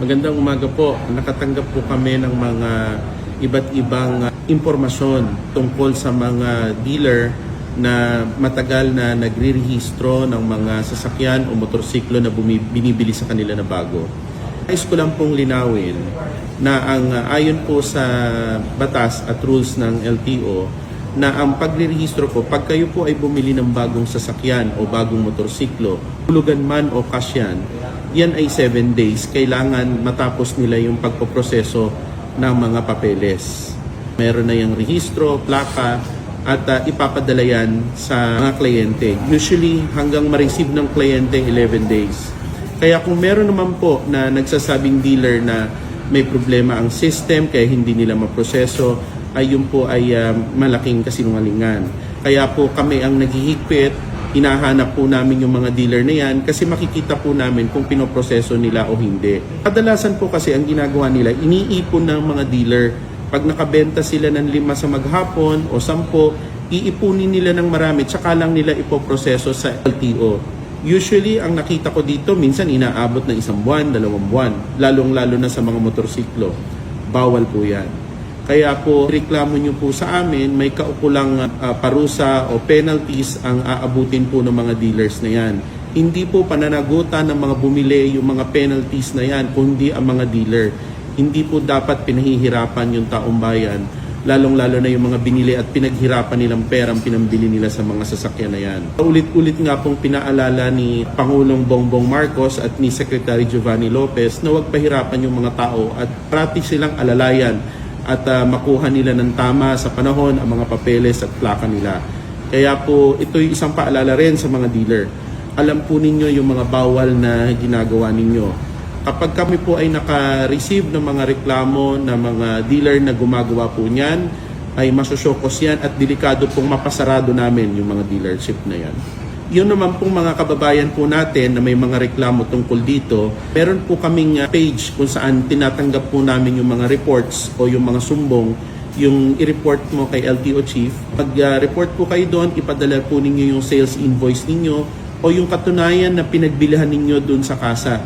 Magandang umaga po. Nakatanggap po kami ng mga iba't ibang impormasyon tungkol sa mga dealer na matagal na nagre-rehistro ng mga sasakyan o motorsiklo na binibili sa kanila na bago. Nais ko lang pong linawin na ayon po sa batas at rules ng LTO na ang pagre-rehistro po, pag kayo po ay bumili ng bagong sasakyan o bagong motorsiklo, hulugan man o cash yan ay 7 days. Kailangan matapos nila yung pagpoproseso ng mga papeles. Meron na yung rehistro, plaka, at ipapadala yan sa mga kliyente. Usually, hanggang ma-receive ng kliyente 11 days. Kaya kung meron naman po na nagsasabing dealer na may problema ang system, kaya hindi nila maproseso, ay yun po ay malaking kasinungalingan. Kaya po kami ang naghihigpit, hinahanap po namin yung mga dealer na yan kasi makikita po namin kung pinoproseso nila o hindi. Kadalasan po kasi ang ginagawa nila, iniipon ng mga dealer. Pag nakabenta sila ng 5 sa maghapon o 10, iipunin nila ng marami, tsaka lang nila ipoproseso sa LTO. Usually, ang nakita ko dito, minsan inaabot ng 1 buwan, 2 buwan, lalong-lalo na sa mga motorsiklo. Bawal po yan. Kaya po, reklamo nyo po sa amin, may kaukulang parusa o penalties ang aabutin po ng mga dealers na yan. Hindi po pananagutan ng mga bumili yung mga penalties na yan, kundi ang mga dealer. Hindi po dapat pinahihirapan yung taong bayan, lalong-lalo na yung mga binili at pinaghirapan nilang perang pinambili nila sa mga sasakyan na yan. Ulit-ulit nga pong pinaalala ni Pangulong Bongbong Marcos at ni Secretary Giovanni Lopez na huwag pahirapan yung mga tao at practice silang alalayan at makuha nila ng tama sa panahon ang mga papeles at plaka nila. Kaya po ito'y isang paalala rin sa mga dealer. Alam po ninyo yung mga bawal na ginagawa ninyo. Kapag kami po ay naka-receive ng mga reklamo ng mga dealer na gumagawa po niyan, ay masosyokos yan at delikado pong mapasarado namin yung mga dealership na yan. Yun naman pong mga kababayan po natin na may mga reklamo tungkol dito, meron po kaming page kung saan tinatanggap po namin yung mga reports o yung mga sumbong, yung i-report mo kay LTO Chief. Pag-report po kayo doon, ipadala po ninyo yung sales invoice ninyo o yung katunayan na pinagbilihan ninyo doon sa kasa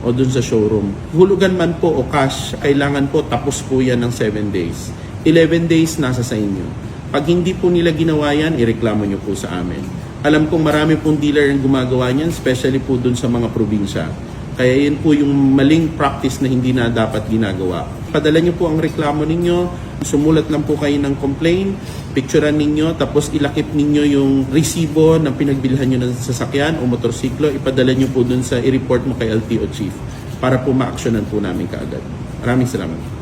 o doon sa showroom. Hulugan man po o cash, kailangan po tapos po yan ng 7 days. 11 days nasa sa inyo. Pag hindi po nila ginawa yan, ireklamo nyo po sa amin. Alam kong marami pong dealer ang gumagawa niyan, especially po dun sa mga probinsya. Kaya yun po yung maling practice na hindi na dapat ginagawa. Padala niyo po ang reklamo ninyo, sumulat lang po kayo ng complaint, picturean ninyo, tapos ilakip ninyo yung resibo na pinagbilhan nyo ng sasakyan o motorsiklo, ipadala niyo po dun sa i-report mo kay LTO Chief para po ma-actionan po namin kaagad. Maraming salamat.